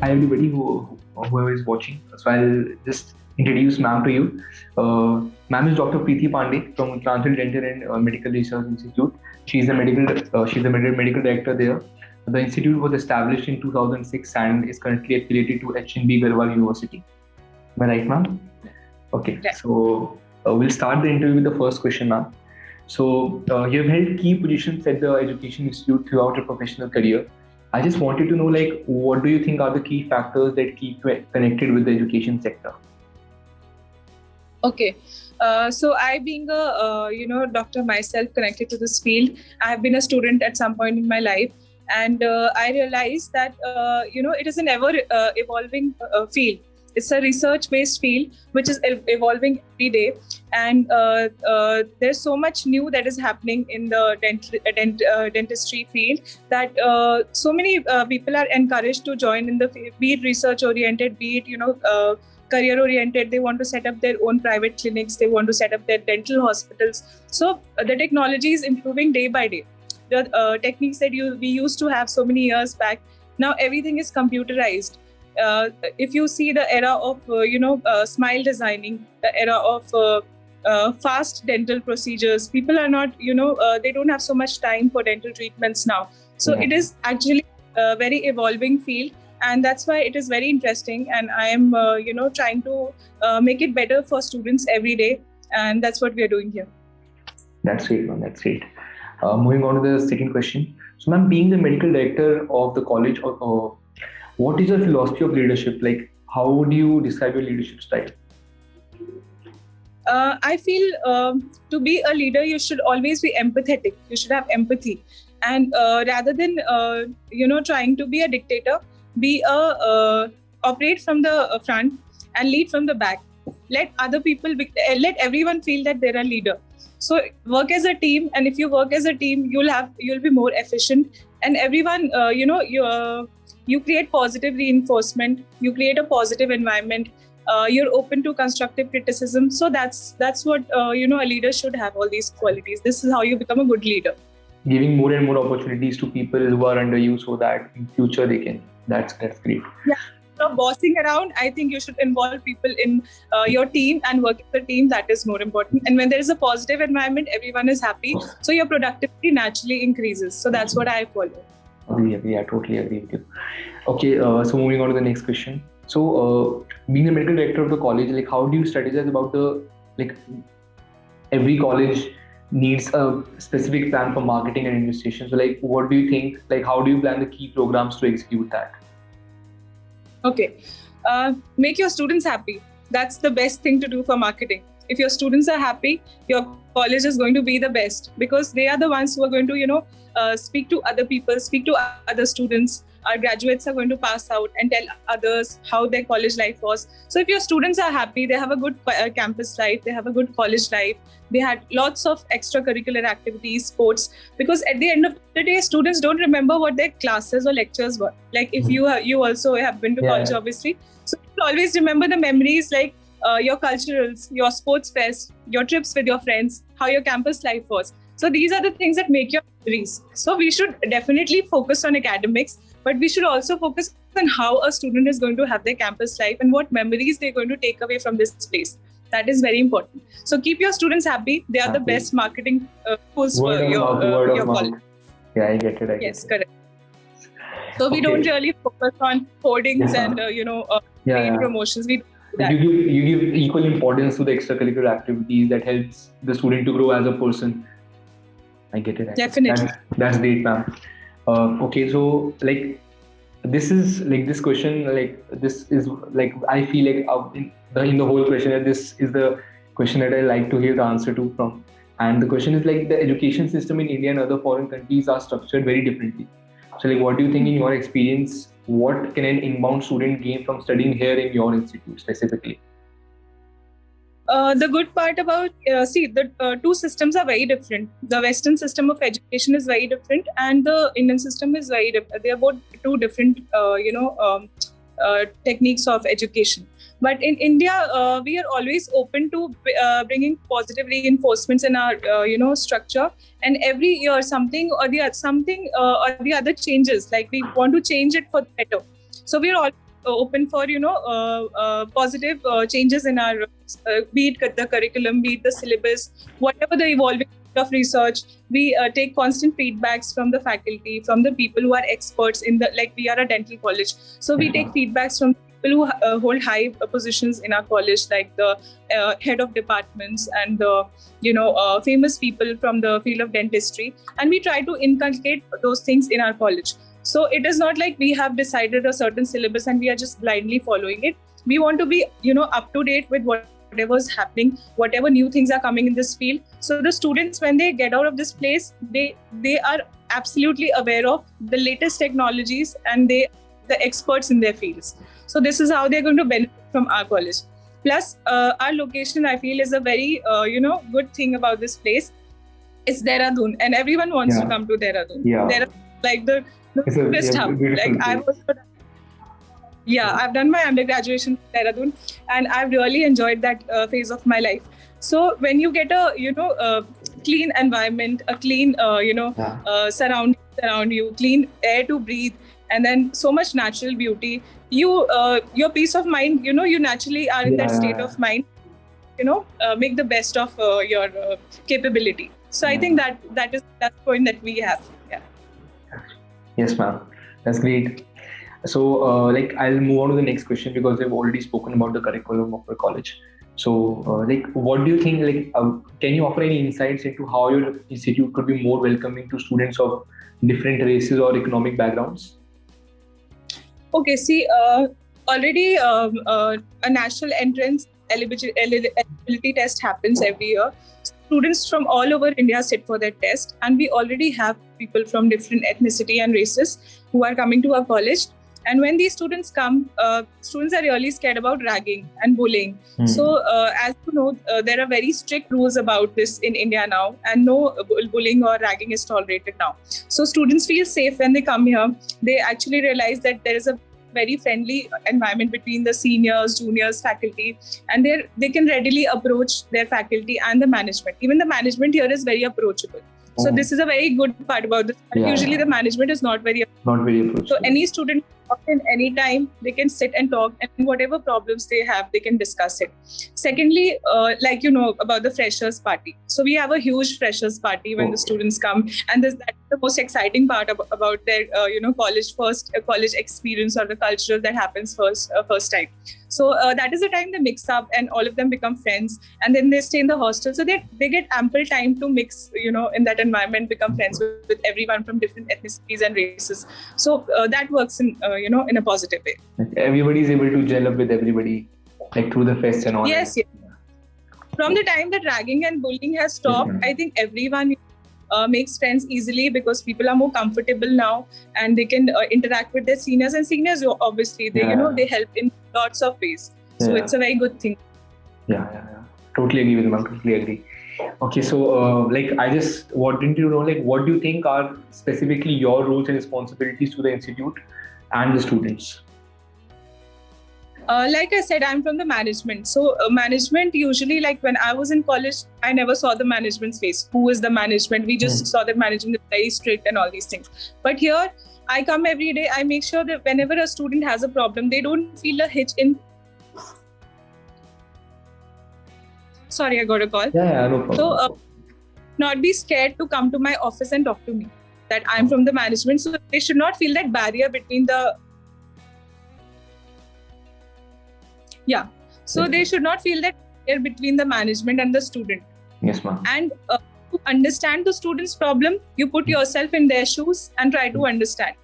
Hi everybody whoever is watching. So I'll just introduce ma'am to you. Ma'am is Dr. Preeti Pandey from Uttaranchal Dental and Medical Research Institute. She's the medical director there. The institute was established in 2006 and is currently affiliated to HNB Garhwal University. Am I right, ma'am? Okay. Yeah. So we'll start the interview with the first question, ma'am. So you have held key positions at the Education Institute throughout your professional career. I just wanted to know, like, what do you think are the key factors that keep you connected with the education sector? Okay. So I, being a doctor myself, connected to this field, I have been a student at some point in my life, and I realized that it is an ever evolving field. It's a research-based field which is evolving every day, and there's so much new that is happening in the dentistry field that so many people are encouraged to join in the field, be it research-oriented, be it career oriented. They want to set up their own private clinics, they want to set up their dental hospitals. So the technology is improving day by day. The techniques that we used to have so many years back, now everything is computerized. If you see the era of smile designing, the era of fast dental procedures, people are not they don't have so much time for dental treatments now. So It is actually a very evolving field, and that's why it is very interesting, and I am trying to make it better for students every day, and that's what we are doing here. That's great, ma'am. That's great. Moving on to the second question. So, ma'am, being the medical director of the college, what is your philosophy of leadership? Like, how would you describe your leadership style? I feel to be a leader, you should always be empathetic. You should have empathy, and rather than trying to be a dictator, operate from the front and lead from the back. Let other people let everyone feel that they're a leader. So work as a team, and if you work as a team, you'll be more efficient, and everyone you create positive reinforcement, you create a positive environment, you're open to constructive criticism. So that's what a leader should have, all these qualities. This is how you become a good leader. Giving more and more opportunities to people who are under you so that in future they can. That's great. Yeah. So bossing around, I think you should involve people in your team and work as a team. That is more important. And when there is a positive environment, everyone is happy. So your productivity naturally increases. So that's what I follow. Agree. I totally agree with you. Okay, so moving on to the next question. So being the medical director of the college, like how do you strategize about every college needs a specific plan for marketing and administration. So like, what do you think, like how do you plan the key programs to execute that? Okay. Make your students happy. That's the best thing to do for marketing. If your students are happy, your college is going to be the best, because they are the ones who are going to, speak to other people, speak to other students. Our graduates are going to pass out and tell others how their college life was. So if your students are happy, they have a good campus life, they have a good college life, they had lots of extracurricular activities, sports, because at the end of the day, students don't remember what their classes or lectures were. Like if you also have been to college, obviously. So you always remember the memories, like your culturals, your sports fest, your trips with your friends, how your campus life was. So these are the things that make your memories. So we should definitely focus on academics, but we should also focus on how a student is going to have their campus life and what memories they're going to take away from this place. That is very important. So keep your students happy. They are the best marketing tools for your college. Yeah, I get it. Yes, correct. So we don't really focus on hoardings and paid promotions. We you give equal importance to the extracurricular activities that helps the student to grow as a person. I get it. Definitely. That's great, ma'am. Okay, so like this is like this question, like this is like I feel like in the whole question that this is the question that I like to hear the answer to from. And the question is like the education system in India and other foreign countries are structured very differently. So like what do you think in your experience, what can an inbound student gain from studying here in your institute specifically? The good part about, the two systems are very different. The Western system of education is very different, and the Indian system is very different. They are both two different, techniques of education. But in India, we are always open to bringing positive reinforcements in our, structure. And every year, something or the other changes. Like we want to change it for better. So we are all open for positive changes in our be it the curriculum, be it the syllabus, whatever the evolving of research. We take constant feedbacks from the faculty, from the people who are experts in the, like we are a dental college, so we take feedbacks from people who hold high positions in our college, like the head of departments and the famous people from the field of dentistry, and we try to inculcate those things in our college. So it is not like we have decided a certain syllabus and we are just blindly following it. We want to be up to date with whatever's happening, whatever new things are coming in this field. So the students, when they get out of this place, they are absolutely aware of the latest technologies and the experts in their fields. So this is how they're going to benefit from our college. Plus, our location, I feel, is a very good thing about this place. It's Dehradun, and everyone wants to come to Dehradun. Dehradun, like the tourist hub. Like I've done my undergraduate in Dehradun, and I've really enjoyed that phase of my life. So when you get a clean environment, a clean surroundings around you, clean air to breathe, and then so much natural beauty, your peace of mind, you naturally are in that state of mind, make the best of your capability. So I think that is the point that we have. Yes, ma'am. That's great. So, I'll move on to the next question, because we've already spoken about the curriculum of the college. So, what do you think? Can you offer any insights into how your institute could be more welcoming to students of different races or economic backgrounds? Okay. See, already a national entrance eligibility test happens every year. Students from all over India sit for that test, and we already have people from different ethnicity and races who are coming to our college. And when these students come, students are really scared about ragging and bullying. So as you know, there are very strict rules about this in India now, and no bullying or ragging is tolerated now. So students feel safe when they come here. They actually realize that there is a very friendly environment between the seniors, juniors, faculty, and they can readily approach their faculty and the management. Even the management here is very approachable. So this is a very good part about this. Usually the management is not very approachable. So any student in any time, they can sit and talk, and whatever problems they have, they can discuss it. Secondly, about the freshers party. So we have a huge freshers party when the students come, and that's the most exciting part about their college experience, or the cultural that happens first time. So that is the time they mix up, and all of them become friends, and then they stay in the hostel. So they get ample time to mix, in that environment, become friends with everyone from different ethnicities and races. So that works in a positive way. Everybody is able to gel up with everybody, through the fest and all. Yes. From the time that ragging and bullying has stopped, I think everyone makes friends easily, because people are more comfortable now, and they can interact with their seniors, and seniors obviously they help in lots of ways. So it's a very good thing. Totally agree with you, ma'am. Totally agree. Okay, so I just wanted to know, what do you think are specifically your roles and responsibilities to the institute and the students? Like I said, I'm from the management. So management, usually, when I was in college, I never saw the management's face. Who is the management? We just saw that management is very strict and all these things. But here, I come every day. I make sure that whenever a student has a problem, they don't feel a hitch in. Sorry, I got a call. No problem. So not be scared to come to my office and talk to me, that I'm from the management. So they should not feel that barrier between the... So they should not feel that barrier between the management and the student. Yes, ma'am. And to understand the student's problem, you put yourself in their shoes and try to understand.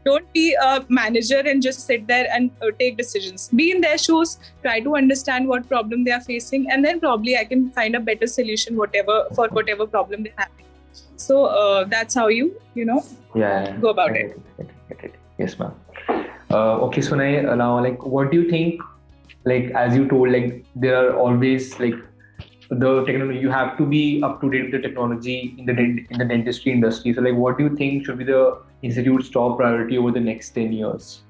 Don't be a manager and just sit there and take decisions. Be in their shoes, try to understand what problem they are facing, and then probably I can find a better solution for whatever problem they're having. So that's how you go about it. Yes, ma'am. Okay, so now, what do you think, as you told, there are always, the technology, you have to be up to date with the technology in the dentistry industry. So, what do you think should be the institute's top priority over the next 10 years?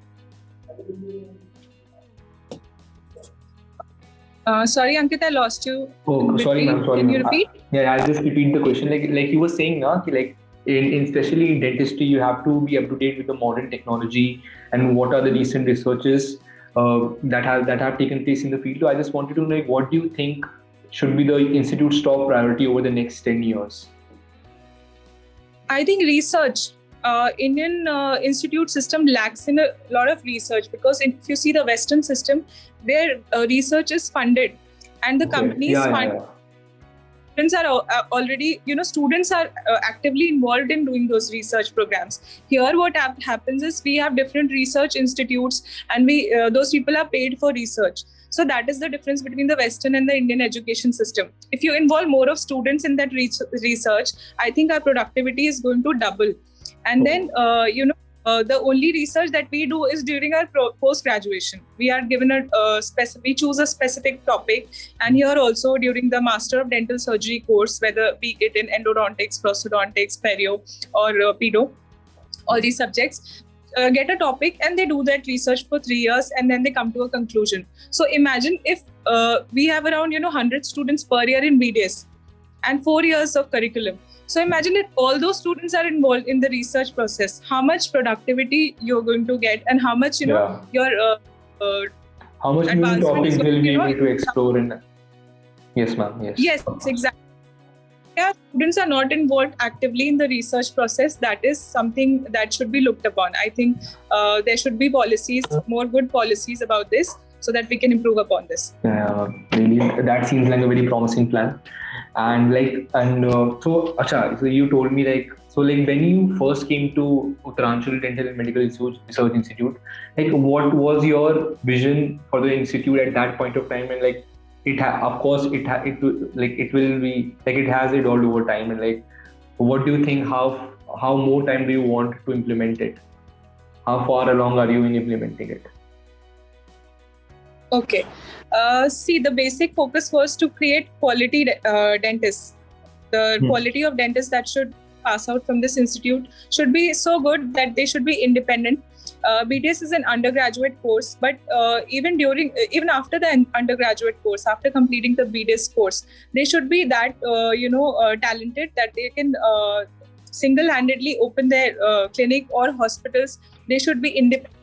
Sorry, Ankit, I lost you. Oh, sorry, ma'am. Sorry, Can you repeat? I'll just repeat the question. Like you were saying, especially in dentistry, you have to be up to date with the modern technology and what are the recent researches that have taken place in the field. So I just wanted to know, like, what do you think should be the institute's top priority over the next 10 years? I think research. Indian institute system lacks in a lot of research, because if you see the Western system, their research is funded, and the Okay. companies Yeah, fund. yeah, yeah. Students are already, students are actively involved in doing those research programs. Here, what happens is we have different research institutes, and those people are paid for research. So that is the difference between the Western and the Indian education system. If you involve more of students in that research, I think our productivity is going to double. And then, the only research that we do is during our post-graduation. We are given we choose a specific topic. And here also during the Master of Dental Surgery course, whether be it in endodontics, prosthodontics, perio, or pedo, all these subjects, get a topic and they do that research for 3 years, and then they come to a conclusion. So imagine if we have around 100 students per year in BDS and 4 years of curriculum. So imagine if all those students are involved in the research process, how much productivity you're going to get, and how much Yeah. your How much new advancement topics is will going be to, able to explore in? Yes, ma'am. Yes. Yes, exactly. Yeah, students are not involved actively in the research process. That is something that should be looked upon. I think there should be policies, more good policies about this, so that we can improve upon this. Really, that seems like a very promising plan. And so you told me when you first came to Uttaranchal Dental and Medical Research Institute, what was your vision for the institute at that point of time? And it will be it has it all over time. And what do you think? How more time do you want to implement it? How far along are you in implementing it? Okay. See, the basic focus was to create quality dentists. The quality of dentists that should pass out from this institute should be so good that they should be independent. BDS is an undergraduate course, but even after the undergraduate course, after completing the BDS course, they should be that talented that they can single-handedly open their clinic or hospitals. They should be independent.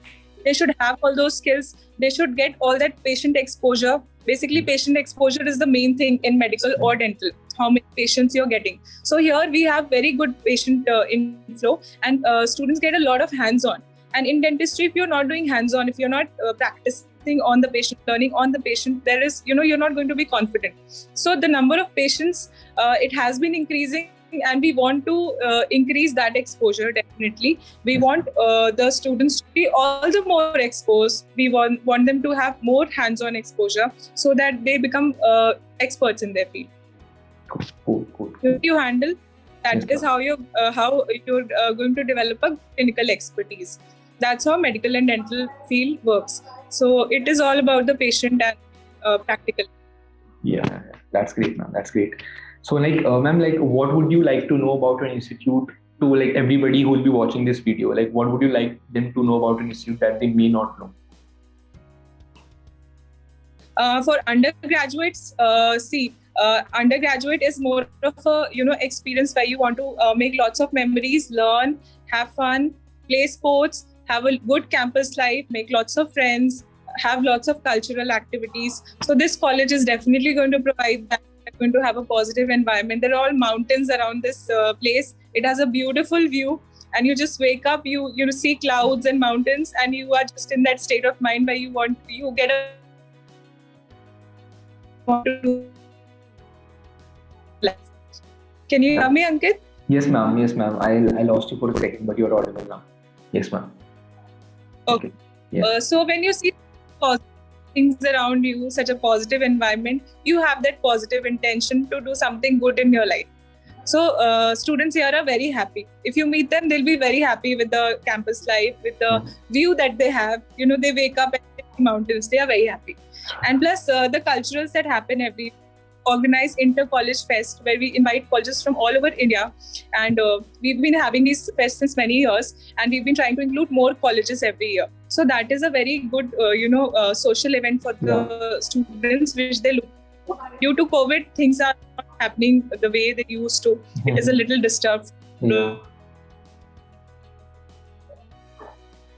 They should have all those skills. They should get all that patient exposure. Basically, patient exposure is the main thing in medical or dental, how many patients you're getting. So here we have very good patient inflow, and students get a lot of hands-on. And in dentistry, if you're not doing hands-on, if you're not practicing on the patient, learning on the patient, there is, you're not going to be confident. So the number of patients, it has been increasing, and we want to increase that exposure. Definitely, we want the students to be all the more exposed. We want them to have more hands-on exposure, so that they become experts in their field. Cool. You handle that is how you're going to develop a clinical expertise. That's how medical and dental field works. So it is all about the patient and practical. Yeah, that's great, ma'am. That's great. So, ma'am, what would you like to know about an institute to everybody who will be watching this video? What would you like them to know about an institute that they may not know? For undergraduates, undergraduate is more of a experience where you want to make lots of memories, learn, have fun, play sports, have a good campus life, make lots of friends, have lots of cultural activities. So this college is definitely going to provide that. They're going to have a positive environment. There are all mountains around this place. It has a beautiful view, and you just wake up, you see clouds and mountains, and you are just in that state of mind where you get a want to do. Can you hear me, Ankit? Yes, ma'am. I lost you for a second, but you're audible now. Yes, ma'am. Okay. Yeah. So when you see positive things around you, such a positive environment, you have that positive intention to do something good in your life. So students here are very happy. If you meet them, they'll be very happy with the campus life, with the view that they have. They wake up at the mountains. They are very happy. And plus the culturals that happen every organize inter-college fest, where we invite colleges from all over India, and we've been having these fests since many years, and we've been trying to include more colleges every year. So that is a very good social event for the students, which they look. Due to COVID, things are not happening the way they used to. It is a little disturbed Yeah.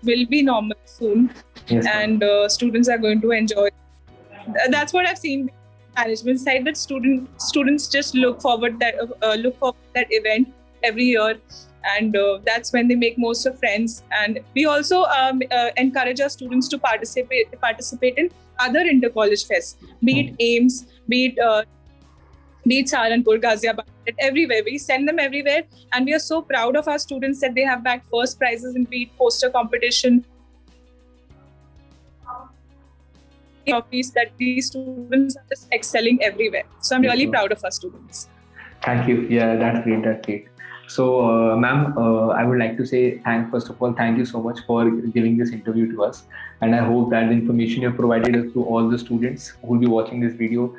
will be normal soon, Yes, ma'am. and students are going to enjoy. That's what I've seen management side, that students just look forward that event every year, and that's when they make most of friends. And we also encourage our students to participate in other inter college fests, be it AIMS, be it Saharanpur, Ghaziabad, everywhere. We send them everywhere, and we are so proud of our students that they have bagged first prizes in be it poster competition, trophies, that these students are just excelling everywhere. So I'm really proud of our students. Thank you. Yeah, that's great. That's great. So, ma'am, I would like to say first of all, thank you so much for giving this interview to us. And I hope that the information you have provided us to all the students who will be watching this video,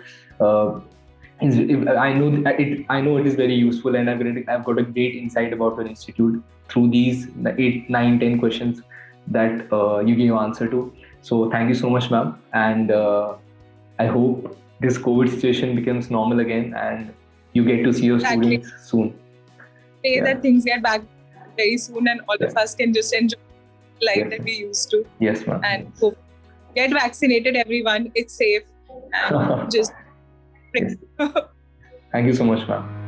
I know it is very useful, and I've got a great insight about your institute through these 8, 9, 10 questions that you gave answer to. So thank you so much, ma'am. And I hope this COVID situation becomes normal again, and you get to see your students soon. Pray that things get back very soon, and all of us can just enjoy life that we used to. Yes, ma'am. And hope get vaccinated, everyone. It's safe. And just Thank you so much, ma'am.